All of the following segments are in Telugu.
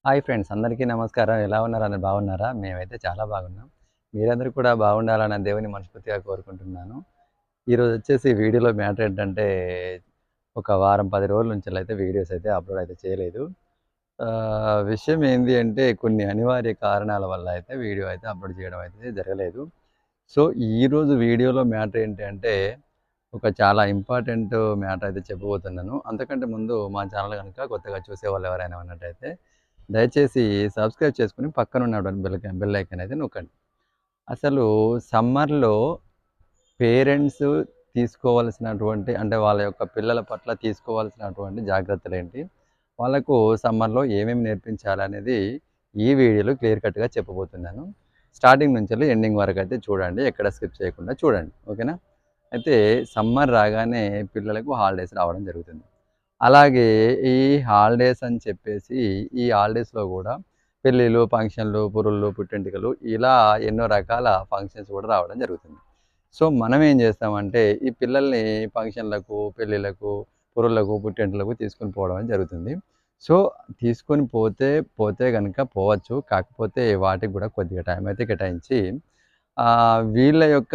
హాయ్ ఫ్రెండ్స్ అందరికీ నమస్కారం. ఎలా ఉన్నారు? అందరూ బాగున్నారా? మేమైతే చాలా బాగున్నాం. మీరందరూ కూడా బాగుండాలని ఆ దేవుని మనస్ఫూర్తిగా కోరుకుంటున్నాను. ఈరోజు వచ్చేసి వీడియోలో మ్యాటర్ ఏంటంటే, ఒక వారం, 10 రోజుల నుంచెల్లయితే వీడియోస్ అయితే అప్‌లోడ్ అయితే చేయలేదు. విషయం ఏంది అంటే కొన్ని అనివార్య కారణాల వల్ల అయితే వీడియో అయితే అప్‌లోడ్ చేయడం అయితే జరగలేదు. సో, ఈరోజు వీడియోలో మ్యాటర్ ఏంటి అంటే, ఒక చాలా ఇంపార్టెంట్ మ్యాటర్ అయితే చెప్పబోతున్నాను. అంతకంటే ముందు మా ఛానల్ గనుక కొత్తగా చూసేవాళ్ళు ఎవరైనా ఉన్నట్టయితే దయచేసి సబ్స్క్రైబ్ చేసుకొని పక్కనున్నటువంటి బెల్ ఐకాన్ అయితే నొక్కండి. అసలు సమ్మర్‌లో పేరెంట్స్ తీసుకోవాల్సినటువంటి అంటే వాళ్ళ యొక్క పిల్లల పట్ల తీసుకోవాల్సినటువంటి జాగ్రత్తలేంటి? వాళ్ళకు సమ్మర్‌లో ఏమేమి నేర్పించాలనేది ఈ వీడియోలో క్లియర్ కట్‌గా చెప్పబోతున్నాను. స్టార్టింగ్ నుంచెల్లి ఎండింగ్ వరకైతే చూడండి. ఎక్కడ స్కిప్ చేయకుండా చూడండి. ఓకేనా? అయితే సమ్మర్ రాగానే పిల్లలకు హాలిడేస్ రావడం జరుగుతుంది. అలాగే ఈ హాలిడేస్ అని చెప్పేసి ఈ హాలిడేస్‌లో గూడా పెళ్ళిళ్ళు, ఫంక్షన్‌లు, పురుళ్ళు, పుట్టెంటుకలు ఇలా ఎన్నో రకాల ఫంక్షన్స్ కూడా రావడం జరుగుతుంది. సో, మనం ఏం చేస్తామంటే ఈ పిల్లల్ని ఫంక్షన్‌లకు, పెళ్ళిళ్ళకు, పురుళ్ళకు, పుట్టెంటులకు తీసుకొని పోవడం జరుగుతుంది. సో, తీసుకొని పోతే గనుక పోవచ్చు. కాకపోతే వాటికి కూడా కొద్దిగా టైం అయితే కేటాయించి వీళ్ళ యొక్క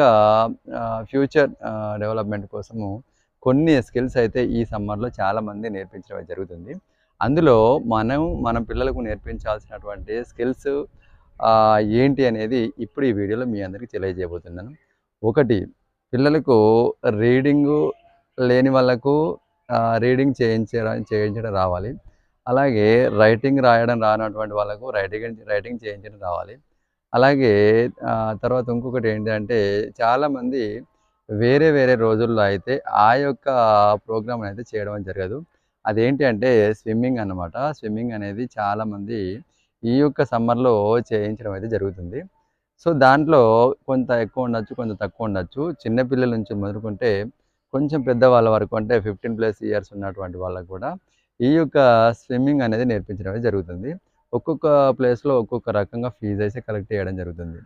ఫ్యూచర్ డెవలప్‌మెంట్ కోసము కొన్ని స్కిల్స్ అయితే ఈ సమ్మర్‌లో చాలామంది నేర్పించడం జరుగుతుంది. అందులో మన పిల్లలకు నేర్పించాల్సినటువంటి స్కిల్స్ ఏంటి అనేది ఇప్పుడు ఈ వీడియోలో మీ అందరికీ తెలియజేయబోతున్నాను. ఒకటి పిల్లలకు రీడింగు లేని వాళ్ళకు చేయించడం రావాలి. అలాగే రైటింగ్ రాయడం రానటువంటి వాళ్ళకు రైటింగ్ చేయించడం రావాలి. అలాగే తర్వాత ఇంకొకటి ఏంటంటే చాలామంది వేరే వేరే రోజుల్లో అయితే ఆ యొక్క ప్రోగ్రామ్‌ని అయితే చేయడం జరగదు. అదేంటి అంటే స్విమ్మింగ్ అన్నమాట. స్విమ్మింగ్ అనేది చాలామంది ఈ యొక్క సమ్మర్‌లో చేయించడం అయితే జరుగుతుంది. సో, దాంట్లో కొంత ఎక్కువ ఉండొచ్చు, కొంత తక్కువ ఉండొచ్చు. చిన్న పిల్లల నుంచి మొదలుకుంటే కొంచెం పెద్దవాళ్ళ వరకు అంటే 15+ ఇయర్స్ ఉన్నటువంటి వాళ్ళకి కూడా ఈ యొక్క స్విమ్మింగ్ అనేది నేర్పించడం అయితే జరుగుతుంది. ఒక్కొక్క ప్లేస్‌లో ఒక్కొక్క రకంగా ఫీజయితే కలెక్ట్ చేయడం జరుగుతుంది.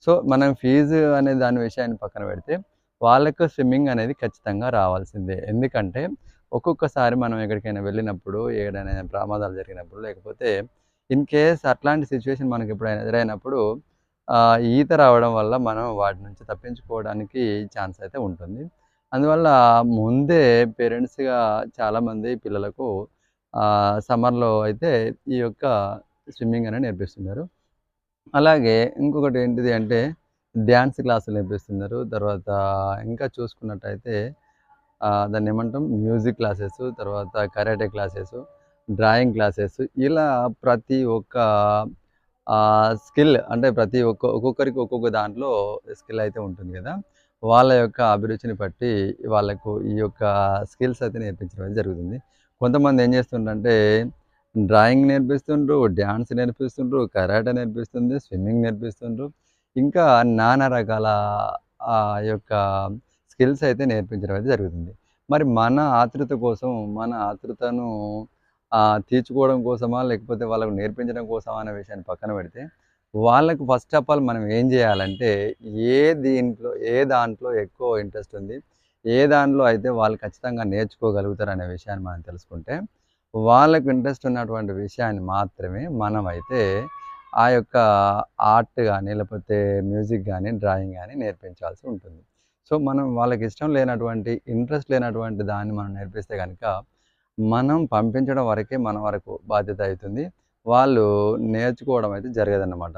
సో, మనం ఫీజు అనే దాని విషయాన్ని పక్కన పెడితే, వాళ్ళకు స్విమ్మింగ్ అనేది ఖచ్చితంగా రావాల్సిందే. ఎందుకంటే, ఒక్కొక్కసారి మనం ఎక్కడికైనా వెళ్ళినప్పుడు, ఏడైనా ప్రమాదాలు జరిగినప్పుడు, లేకపోతే ఇన్ కేస్ అట్లాంటి సిట్యుయేషన్ మనకెప్పుడైనా ఎదురైనప్పుడు ఈత రావడం వల్ల మనం వాటి నుంచి తప్పించుకోవడానికి ఛాన్స్ అయితే ఉంటుంది. అందువల్ల ముందే పేరెంట్స్‌గా చాలామంది పిల్లలకు సమ్మర్‌లో అయితే ఈ యొక్క స్విమ్మింగ్ అనేది నేర్పిస్తున్నారు. అలాగే ఇంకొకటి ఏంటిది అంటే డాన్స్ క్లాసులు నేర్పిస్తున్నారు. తర్వాత ఇంకా చూసుకున్నట్టయితే దాన్నేమంటాం మ్యూజిక్ క్లాసెసు, తర్వాత కరాటే క్లాసెసు, డ్రాయింగ్ క్లాసెసు ఇలా ప్రతి ఒక్క స్కిల్ అంటే ఒక్కొక్కరికి ఒక్కొక్క దాంట్లో స్కిల్ అయితే ఉంటుంది గదా! వాళ్ళ యొక్క అభిరుచిని బట్టి వాళ్ళకు ఈ యొక్క స్కిల్స్ అయితే నేర్పించడం అయితే జరుగుతుంది. కొంతమంది ఏం చేస్తుండ్రంటే డ్రాయింగ్ నేర్పిస్తుండ్రు, డాన్స్ నేర్పిస్తుండ్రు, కరాటే నేర్పిస్తుంది, స్విమ్మింగ్ నేర్పిస్తుండ్రు. ఇంకా నానా రకాల యొక్క స్కిల్స్ అయితే నేర్పించడం అయితే జరుగుతుంది. మరి మన ఆతృతను తీర్చుకోవడం కోసమా? లేకపోతే వాళ్ళకు నేర్పించడం కోసమా అనే విషయాన్ని పక్కన పెడితే, వాళ్ళకు ఫస్ట్ ఆఫ్ ఆల్ మనం ఏం జేయాలంటే, ఏ దాంట్లో ఎక్కువ ఇంట్రెస్ట్ ఉంది, ఏ దాంట్లో అయితే వాళ్ళు ఖచ్చితంగా నేర్చుకోగలుగుతారనే విషయాన్ని మనం తెలుసుకుంటే, వాళ్ళకు ఇంట్రెస్ట్ ఉన్నటువంటి విషయాన్ని మాత్రమే మనమైతే ఆ యొక్క ఆర్ట్ గాని, లేకపోతే మ్యూజిక్ గాని, డ్రాయింగ్ గాని నేర్పించాల్సి ఉంటుంది. సో, మనం వాళ్ళకిష్టం లేనటువంటి, ఇంట్రెస్ట్ లేనటువంటి దాన్ని మనం నేర్పిస్తే గనక మనం పంపించడం వరకే మన వరకు బాధ్యత అయితుంది. వాళ్ళు నేర్చుకోవడం అయితే జరగదన్నమాట.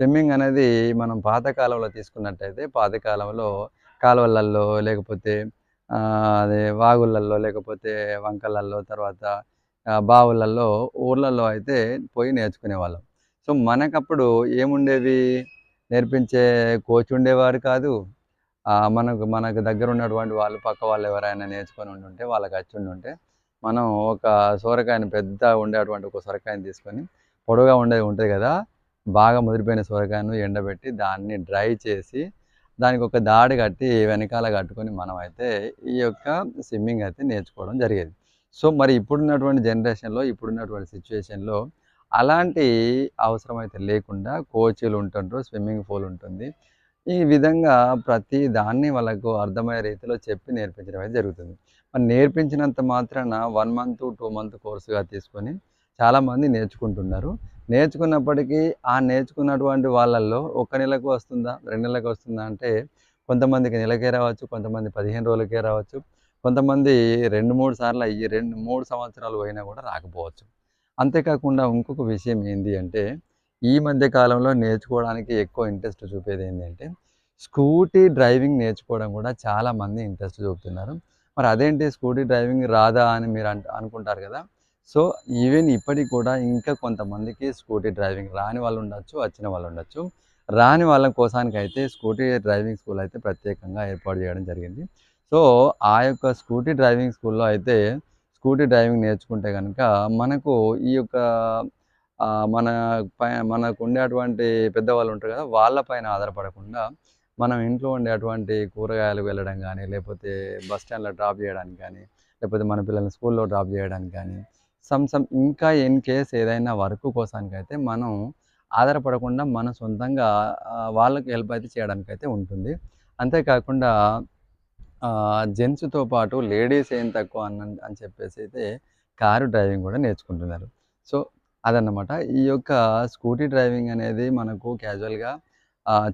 స్విమ్మింగ్ అనేది మనం పాత కాలంలో తీసుకున్నట్టయితే, పాత కాలంలో కాలువలల్లో లేకపోతే అదే వాగులల్లో లేకపోతే వంకలల్లో తర్వాత బావులల్లో ఊర్లలో అయితే పోయి నేర్చుకునేవాళ్ళం. సో, మనకప్పుడు ఏముండేవి నేర్పించే కోచ్ ఉండేవారు కాదు. మనకు మనకు దగ్గర ఉన్నటువంటి వాళ్ళు పక్క వాళ్ళు ఎవరైనా నేర్చుకొని ఉండుంటే వాళ్ళకి అచ్చుండుంటే మనం ఒక సోరకాయని పెద్దగా ఉండేటువంటి ఒక సొరకాయని తీసుకొని పొడవుగా ఉండేది ఉంటది గదా! బాగా ముదిరిపోయిన సొరకాయను ఎండబెట్టి దాన్ని డ్రై చేసి దానికి ఒక దాడి కట్టి వెనకాల కట్టుకొని మనమైతే ఈ యొక్క స్విమ్మింగ్ అయితే నేర్చుకోవడం జరిగేది. సో, మరి ఇప్పుడున్నటువంటి జనరేషన్‌లో, ఇప్పుడున్నటువంటి సిట్యుయేషన్‌లో అలాంటి అవసరం అయితే లేకుండా కోచ్‌లు ఉంటుండ్రు. స్విమ్మింగ్ పూల్ ఉంటుంది. ఈ విధంగా ప్రతి దాన్ని వాళ్ళకు అర్థమయ్యే రీతిలో చెప్పి నేర్పించడం అయితే జరుగుతుంది. మరి నేర్పించినంత మాత్రాన 1 మంత్, 2 మంత్ కోర్స్‌గా తీసుకొని చాలామంది నేర్చుకుంటున్నారు. నేర్చుకున్నప్పటికీ ఆ నేర్చుకున్నటువంటి వాళ్ళల్లో ఒక నెలకు వస్తుందా? 2 నెలలకు వస్తుందా? అంటే కొంతమందికి నెలకే రావచ్చు. కొంతమంది 15 రోజులకే రావచ్చు. కొంతమంది 2, 3 సార్లు అయ్యి 3 సంవత్సరాలు పోయినా కూడా రాకపోవచ్చు. అంతేకాకుండా ఇంకొక విషయం ఏంది అంటే, ఈ మధ్య కాలంలో నేర్చుకోవడానికి ఎక్కువ ఇంట్రెస్ట్ చూపేది ఏంది అంటే, స్కూటీ డ్రైవింగ్ నేర్చుకోవడం కూడా చాలామంది ఇంట్రెస్ట్ చూపుతున్నారు. మరి అదేంటి స్కూటీ డ్రైవింగ్ రాదా అని మీరు అనుకుంటారు కదా! సో, ఈవెన్ ఇప్పటికి కూడా ఇంకా కొంతమందికి స్కూటీ డ్రైవింగ్ రాని వాళ్ళు ఉండొచ్చు, వచ్చిన వాళ్ళు ఉండొచ్చు. రాని వాళ్ళ కోసానికైతే స్కూటీ డ్రైవింగ్ స్కూల్ అయితే ప్రత్యేకంగా ఏర్పాటు చేయడం జరిగింది. సో, ఆ యొక్క స్కూటీ డ్రైవింగ్ స్కూల్‌లో అయితే స్కూటీ డ్రైవింగ్ నేర్చుకుంటే గనక మనకు ఈ యొక్క మన మనకుండేటువంటి పెద్దవాళ్ళు ఉంటారు కదా! వాళ్ళ పైన ఆధారపడకుండా మనం ఇంట్లో ఉండేటువంటి కూరగాయలకు వెళ్ళడం గానీ, లేపోతే బస్ స్టాండ్‌లో డ్రాప్ చేయడానికి గానీ, లేకపోతే మన పిల్లల్ని స్కూల్‌లో డ్రాప్ చేయడానికి గానీ, సమ్ ఇంకా ఇన్ కేస్ ఏదైనా వర్క్ కోసానికైతే మనం ఆధారపడకుండా మన సొంతంగా వాళ్ళకి హెల్ప్ అయితే చేయడానికైతే ఉంటుంది. అంతేకాకుండా జెంట్స్‌తో పాటు లేడీస్ ఏం తక్కువ అని చెప్పేసైతే కారు డ్రైవింగ్ గూడా నేర్చుకుంటున్నారు. సో, అదన్నమాట. ఈ యొక్క స్కూటీ డ్రైవింగ్ అనేది మనకు క్యాజువల్‌గా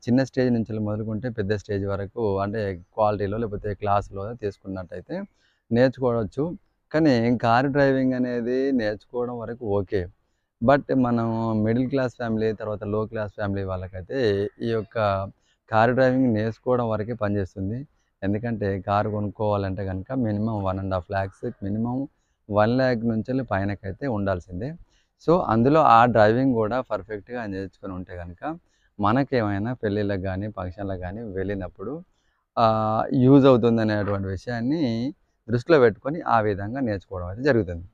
చిన్న స్టేజ్ నుంచి మొదలుకుంటే పెద్ద స్టేజ్ వరకు అంటే క్వాలిటీలో లేకపోతే క్లాస్‌లో తీసుకున్నట్టయితే నేర్చుకోవచ్చు. కానీ కారు డ్రైవింగ్ అనేది నేర్చుకోవడం వరకు ఓకే. బట్ మనం మిడిల్ క్లాస్ ఫ్యామిలీ తర్వాత లో క్లాస్ ఫ్యామిలీ వాళ్ళకైతే ఈ యొక్క కారు డ్రైవింగ్ నేర్చుకోవడం వరకే పనిచేస్తుంది. ఎందుకంటే కారు కొనుక్కోవాలంటే గనక మినిమమ్ 1,50,000 లాక్స్ మినిమమ్ 1,00,000 నుంచెల్లి పైనకైతే ఉండాల్సిందే. సో, అందులో ఆ డ్రైవింగ్ గూడా పర్ఫెక్ట్‌గా నేర్చుకొని ఉంటే గనక మనకేమైనా పెళ్ళిళ్ళకి గానీ, ఫంక్షన్‌లకు గానీ వెళ్ళినప్పుడు యూజ్ అవుతుందనేటువంటి విషయాన్ని దృష్టిలో పెట్టుకొని ఆ విధంగా నేర్చుకోవడం అయితే జరుగుతుంది.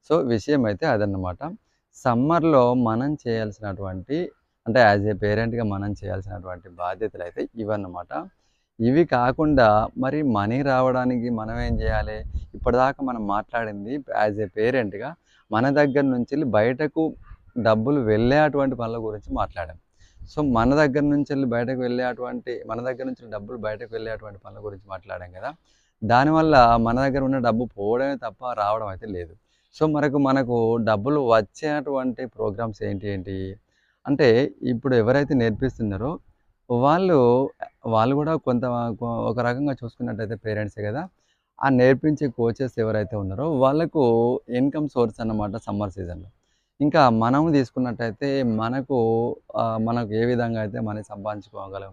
సో, విషయం అయితే అదన్నమాట. సమ్మర్‌లో మనం చేయాల్సినటువంటి అంటే యాజ్ ఏ పేరెంట్‌గా మనం చేయాల్సినటువంటి బాధ్యతలైతే ఇవన్నమాట. ఇవి కాకుండా మరి మనీ రావడానికి మనం ఏం జేయాలి? ఇప్పటిదాకా మనం మాట్లాడింది యాజ్ ఏ పేరెంట్‌గా మన దగ్గర నుంచెల్లి బయటకు డబ్బులు వెళ్ళే అటువంటి పనుల గురించి మాట్లాడాం. సో, మన దగ్గర నుంచెల్లి బయటకు వెళ్ళే అటువంటి మన దగ్గర నుంచి డబ్బులు బయటకు వెళ్ళే అటువంటి పనుల గురించి మాట్లాడాం గదా! దానివల్ల మన దగ్గర ఉన్న డబ్బు పోవడమే తప్ప రావడం అయితే లేదు. సో, మనకు డబ్బులు వచ్చేటువంటి ప్రోగ్రామ్స్ ఏంటి? అంటే ఇప్పుడు ఎవరైతే నేర్పిస్తున్నారో వాళ్ళు, వాళ్ళు గూడా ఒక రకంగా చూసుకున్నట్టయితే పేరెంట్సే గదా! ఆ నేర్పించే కోచెస్ ఎవరైతే ఉన్నారో వాళ్ళకు ఇన్‌కమ్ సోర్స్ అన్నమాట సమ్మర్ సీజన్‌లో. ఇంకా మనం తీసుకున్నట్టయితే మనకు ఏ విధంగా అయితే మనీ సంపాదించుకోగలం.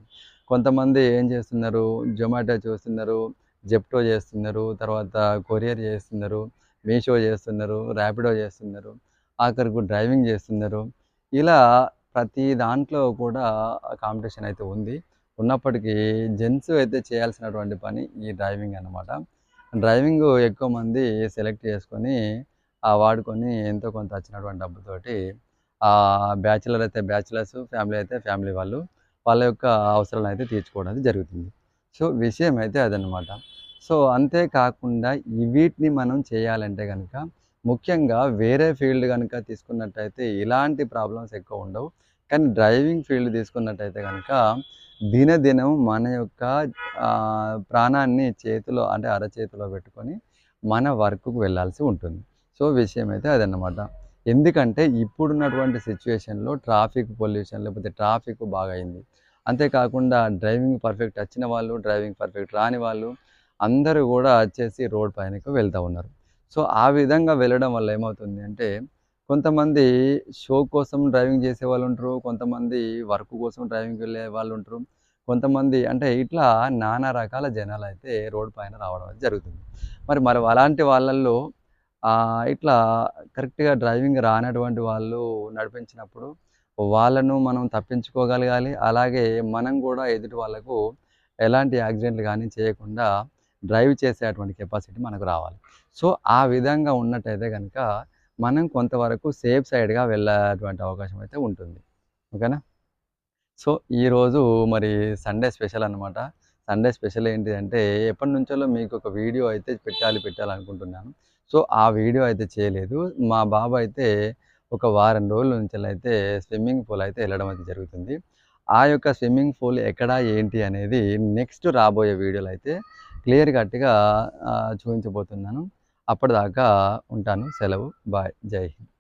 కొంతమంది ఏం చేస్తున్నారు, జొమాటో చూస్తున్నారు, జెప్టో చేస్తున్నారు, తర్వాత కొరియర్ చేస్తున్నారు, మీషో చేస్తున్నారు, ర్యాపిడో చేస్తున్నారు, ఆఖరికి డ్రైవింగ్ చేస్తున్నారు. ఇలా ప్రతి దాంట్లో కూడా కాంపిటీషన్ అయితే ఉంది. ఉన్నప్పటికీ జెంట్స్ అయితే చేయాల్సినటువంటి పని ఈ డ్రైవింగ్ అన్నమాట. డ్రైవింగు ఎక్కువ మంది సెలెక్ట్ చేసుకొని వాడుకొని ఎంతో కొంత వచ్చినటువంటి డబ్బుతోటి బ్యాచిలర్ అయితే బ్యాచిలర్స్, ఫ్యామిలీ అయితే ఫ్యామిలీ వాళ్ళు వాళ్ళ యొక్క అవసరాలనైతే తీర్చుకోవడం అయితే జరుగుతుంది. సో, విషయం అయితే అదనమాట. సో, అంతే కాకుండా వీటిని మనం చేయాలంటే గనక ముఖ్యంగా వేరే ఫీల్డ్ గనుక తీసుకున్నట్టయితే ఇలాంటి ప్రాబ్లమ్స్ ఎక్కువ ఉండవు. కానీ డ్రైవింగ్ ఫీల్డ్ తీసుకున్నట్టయితే గనక దినదినం మన యొక్క ప్రాణాన్ని చేతిలో అంటే అరచేతిలో పెట్టుకొని మన వర్క్‌కు వెళ్ళాల్సి ఉంటుంది. సో, విషయం అయితే అదన్నమాట. ఎందుకంటే ఇప్పుడున్నటువంటి సిట్యుయేషన్‌లో ట్రాఫిక్ పొల్యూషన్ లేకపోతే ట్రాఫిక్ బాగా అయింది. అంతేకాకుండా డ్రైవింగ్ పర్ఫెక్ట్ వచ్చిన వాళ్ళు, డ్రైవింగ్ పర్ఫెక్ట్ రాని వాళ్ళు అందరూ గూడా వచ్చేసి రోడ్ పైనకి వెళ్తా ఉన్నారు. సో, ఆ విధంగా వెళ్ళడం వల్ల ఏమవుతుంది అంటే కొంతమంది షో కోసం డ్రైవింగ్ చేసేవాళ్ళుంటరు. కొంతమంది వర్క్ కోసం డ్రైవింగ్‌కి వెళ్ళే వాళ్ళుంటరు. కొంతమంది అంటే ఇట్లా నానా రకాల జనాలైతే రోడ్ పైన రావడం అయితే జరుగుతుంది. మరి అలాంటి వాళ్ళల్లో ఇట్లా కరెక్ట్‌గా డ్రైవింగ్ రానటువంటి వాళ్ళు నడిపించినప్పుడు వాళ్ళను మనం తప్పించుకోగలగాలి. అలాగే మనం గూడా ఎదుటి వాళ్ళకు ఎలాంటి యాక్సిడెంట్లు గానీ చేయకుండా డ్రైవ్ చేసేటువంటి కెపాసిటీ మనకు రావాలి. సో, ఆ విధంగా ఉన్నట్టయితే గనక మనం కొంతవరకు సేఫ్ సైడ్‌గా వెళ్ళేటువంటి అవకాశం అయితే ఉంటుంది. ఓకేనా? సో, ఈరోజు మరి సండే స్పెషల్ అన్నమాట. సండే స్పెషల్ ఏంటి అంటే ఎప్పటినుంచో మీకొక వీడియో అయితే పెట్టాలనుకుంటున్నాను. సో, ఆ వీడియో అయితే చేయలేదు. మా బాబు అయితే ఒక వారం రోజుల నుంచెలైతే స్విమ్మింగ్ పూల్ అయితే ఎళ్ళడం అయితే జరుగుతుంది. ఆ యొక్క స్విమ్మింగ్ పూల్ ఎక్కడ ఏంటి అనేది నెక్స్ట్ రాబోయే వీడియోలో అయితే క్లియర్ కట్‌గా చూపించబోతున్నాను. అప్పటిదాకా ఉంటాను. సెలవు. బాయ్. జై హింద్.